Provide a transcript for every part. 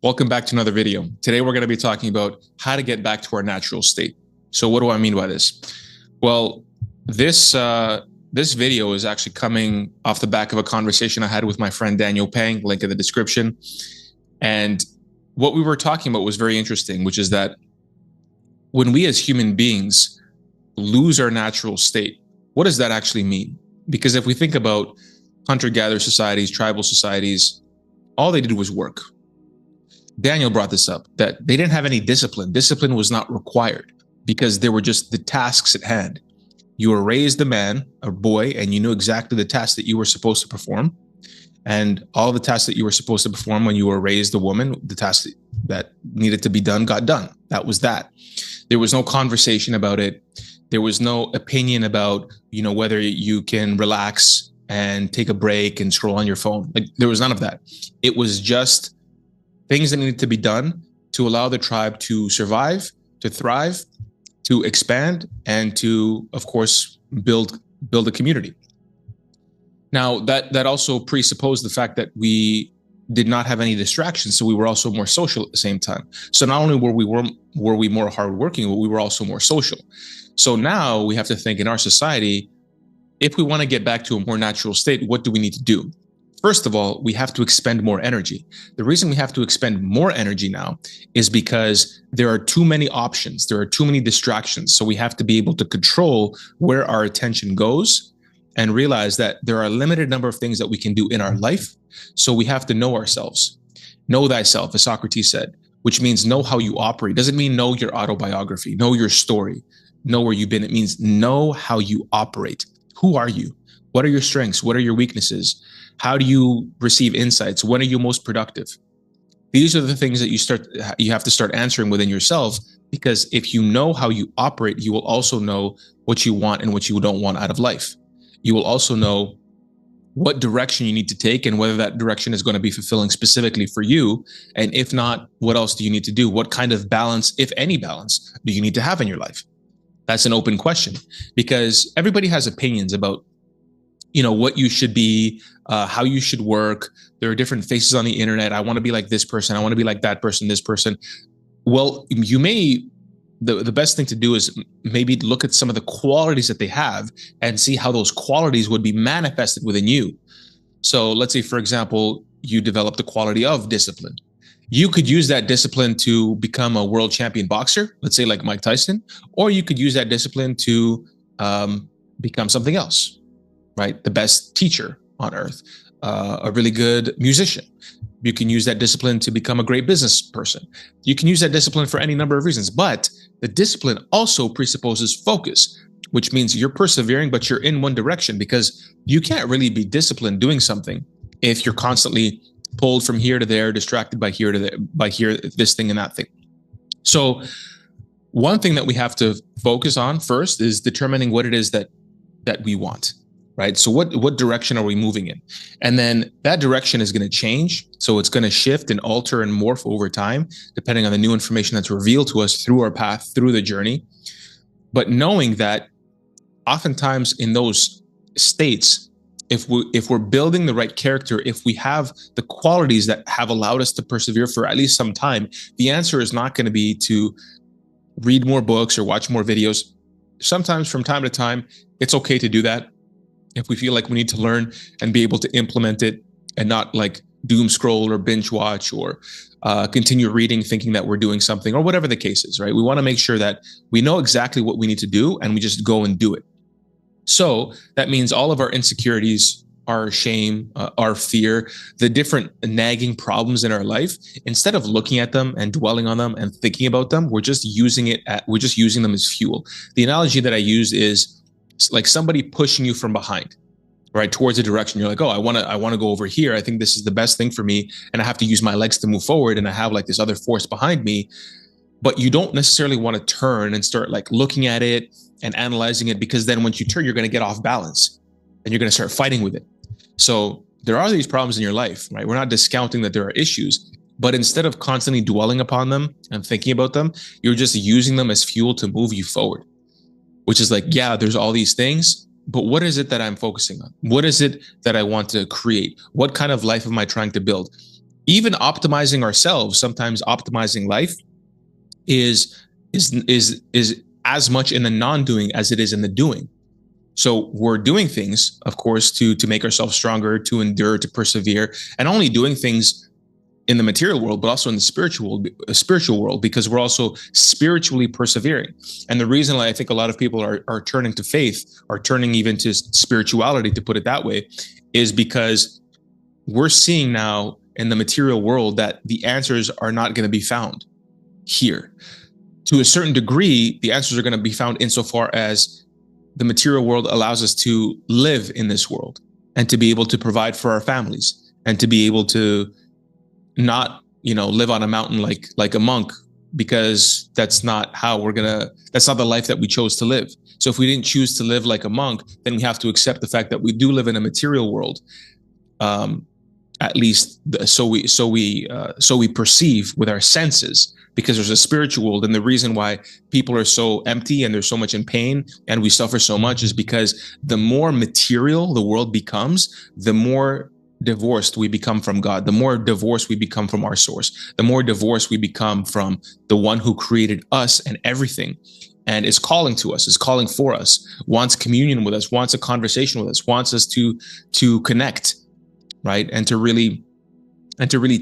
Welcome back to another video. Today we're going to be talking about how to get back to our natural state. So what do I mean by this? Well, this video is actually coming off the back of a conversation I had with my friend Daniel Pang, link in the description. And what we were talking about was very interesting, which is that when we as human beings lose our natural state, what does that actually mean? Because if we think about hunter-gatherer societies, tribal societies, all they did was work. Daniel brought this up, that they didn't have any discipline. Discipline was not required because there were just the tasks at hand. You were raised a man, a boy, and you knew exactly the tasks that you were supposed to perform. And all the tasks that you were supposed to perform when you were raised a woman, the tasks that needed to be done got done. That was that. There was no conversation about it. There was no opinion about, whether you can relax and take a break and scroll on your phone. Like, there was none of that. It was just things that needed to be done to allow the tribe to survive, to thrive, to expand, and to, of course, build a community. Now, that also presupposed the fact that we did not have any distractions, so we were also more social at the same time. So not only were we more hardworking, but we were also more social. So now we have to think in our society, if we want to get back to a more natural state, what do we need to do? First of all, we have to expend more energy. The reason we have to expend more energy now is because there are too many options. There are too many distractions. So we have to be able to control where our attention goes and realize that there are a limited number of things that we can do in our life. So we have to know ourselves. Know thyself, as Socrates said, which means know how you operate. Doesn't mean know your autobiography, know your story, know where you've been. It means know how you operate. Who are you? What are your strengths? What are your weaknesses? How do you receive insights? When are you most productive? These are the things that you have to start answering within yourself, because if you know how you operate, you will also know what you want and what you don't want out of life. You will also know what direction you need to take and whether that direction is going to be fulfilling specifically for you. And if not, what else do you need to do? What kind of balance, if any balance, do you need to have in your life? That's an open question, because everybody has opinions about what you should be, how you should work. There are different faces on the internet. I want to be like this person. I want to be like that person, this person. Well, the best thing to do is maybe look at some of the qualities that they have and see how those qualities would be manifested within you. So let's say, for example, you develop the quality of discipline. You could use that discipline to become a world champion boxer, let's say like Mike Tyson, or you could use that discipline to become something else. Right? The best teacher on earth, a really good musician. You can use that discipline to become a great business person. You can use that discipline for any number of reasons, but the discipline also presupposes focus, which means you're persevering, but you're in one direction, because you can't really be disciplined doing something if you're constantly pulled from here to there, distracted by here to there, by here, this thing and that thing. So one thing that we have to focus on first is determining what it is that we want. Right? So what direction are we moving in? And then that direction is going to change. So it's going to shift and alter and morph over time, depending on the new information that's revealed to us through our path, through the journey. But knowing that oftentimes in those states, if we're building the right character, if we have the qualities that have allowed us to persevere for at least some time, the answer is not going to be to read more books or watch more videos. Sometimes from time to time, it's okay to do that. If we feel like we need to learn and be able to implement it and not like doom scroll or binge watch or continue reading thinking that we're doing something, or whatever the case is, right? We want to make sure that we know exactly what we need to do and we just go and do it. So that means all of our insecurities, our shame, our fear, the different nagging problems in our life, instead of looking at them and dwelling on them and thinking about them, we're just using them as fuel. The analogy that I use is like somebody pushing you from behind, right, towards a direction. You're like, oh, I want to go over here. I think this is the best thing for me, and I have to use my legs to move forward, and I have like this other force behind me. But you don't necessarily want to turn and start like looking at it and analyzing it, because then once you turn, you're going to get off balance and you're going to start fighting with it. So there are these problems in your life, right? We're not discounting that there are issues, but instead of constantly dwelling upon them and thinking about them, you're just using them as fuel to move you forward. Which is like, yeah, there's all these things, but what is it that I'm focusing on? What is it that I want to create? What kind of life am I trying to build? even optimizing ourselves, sometimes optimizing life is as much in the non-doing as it is in the doing. So we're doing things, of course, to make ourselves stronger, to endure, to persevere, and only doing things in the material world, but also in the spiritual world, because we're also spiritually persevering. And the reason why I think a lot of people are turning to faith, or turning even to spirituality, to put it that way, is because we're seeing now in the material world that the answers are not going to be found here. To a certain degree, the answers are going to be found insofar as the material world allows us to live in this world and to be able to provide for our families and to be able to not, live on a mountain like a monk, because that's not that's not the life that we chose to live. So if we didn't choose to live like a monk, then we have to accept the fact that we do live in a material world. At least so we perceive with our senses, because there's a spiritual world. And the reason why people are so empty and there's so much in pain and we suffer so much is because the more material the world becomes, the more divorced we become from God, the more divorced we become from our source, the more divorced we become from the one who created us and everything, and is calling to us, is calling for us, wants communion with us, wants a conversation with us, wants us to connect, right? And to really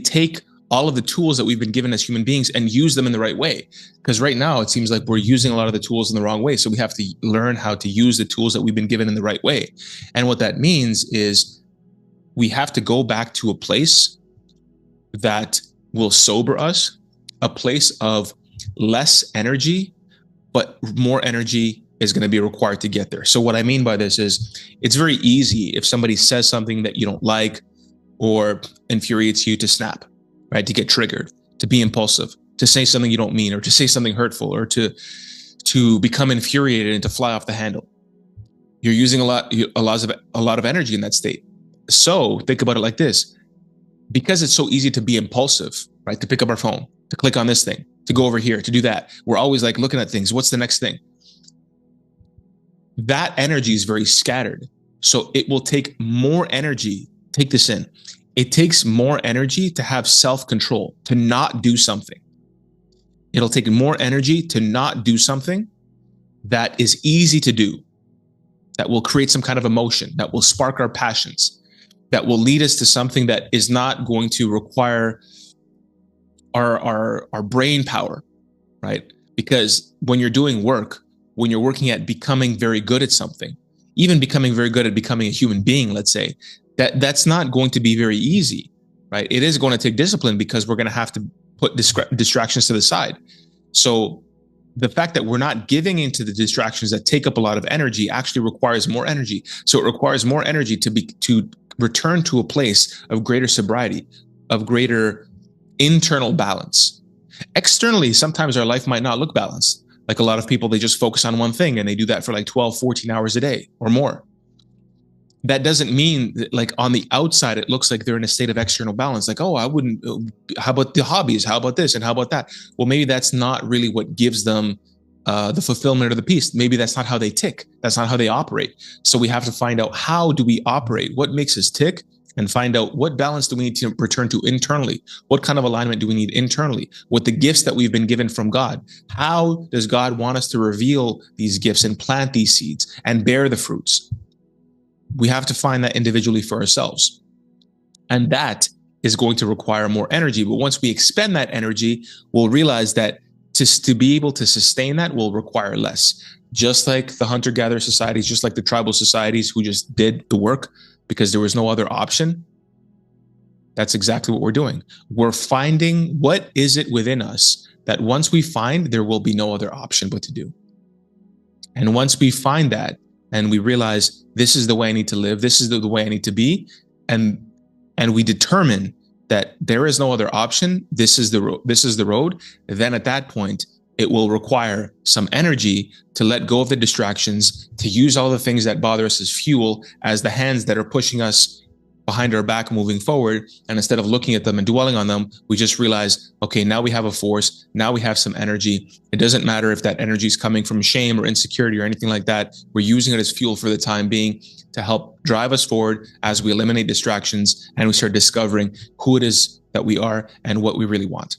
take all of the tools that we've been given as human beings and use them in the right way. Because right now it seems like we're using a lot of the tools in the wrong way. So we have to learn how to use the tools that we've been given in the right way. And what that means is we have to go back to a place that will sober us, a place of less energy, but more energy is going to be required to get there. So what I mean by this is, it's very easy if somebody says something that you don't like or infuriates you to snap, right? To get triggered, to be impulsive, to say something you don't mean, or to say something hurtful, or to become infuriated and to fly off the handle. You're using a lot of energy in that state. So think about it like this: because it's so easy to be impulsive, right? To pick up our phone, to click on this thing, to go over here, to do that. We're always like looking at things. What's the next thing? That energy is very scattered. So it will take more energy. Take this in. It takes more energy to have self-control, to not do something. It'll take more energy to not do something that is easy to do, that will create some kind of emotion, that will spark our passions, that will lead us to something that is not going to require our brain power, right? Because when you're doing work, when you're working at becoming very good at something, even becoming very good at becoming a human being, let's say, that's not going to be very easy, right? It is going to take discipline, because we're going to have to put distractions to the side. So the fact that we're not giving into the distractions that take up a lot of energy actually requires more energy. So it requires more energy to return to a place of greater sobriety, of greater internal balance. Externally, sometimes our life might not look balanced. Like a lot of people, they just focus on one thing and they do that for like 12, 14 hours a day or more. That doesn't mean that, like, on the outside, it looks like they're in a state of external balance. Like, oh, how about the hobbies? How about this? And how about that? Well, maybe that's not really what gives them the fulfillment or the peace. Maybe that's not how they tick. That's not how they operate. So we have to find out, how do we operate? What makes us tick? And find out, what balance do we need to return to internally? What kind of alignment do we need internally with the gifts that we've been given from God? How does God want us to reveal these gifts and plant these seeds and bear the fruits? We have to find that individually for ourselves. And that is going to require more energy. But once we expend that energy, we'll realize that to be able to sustain that will require less. Just like the hunter-gatherer societies, just like the tribal societies who just did the work because there was no other option. That's exactly what we're doing. We're finding, what is it within us that once we find, there will be no other option but to do. And once we find that, and we realize, this is the way I need to live, this is the way I need to be, and we determine that there is no other option, this is the road, then at that point, it will require some energy to let go of the distractions, to use all the things that bother us as fuel, as the hands that are pushing us behind our back moving forward. And instead of looking at them and dwelling on them, we just realize, okay, now we have a force, now we have some energy. It doesn't matter if that energy is coming from shame or insecurity or anything like that. We're using it as fuel for the time being to help drive us forward as we eliminate distractions and we start discovering who it is that we are and what we really want.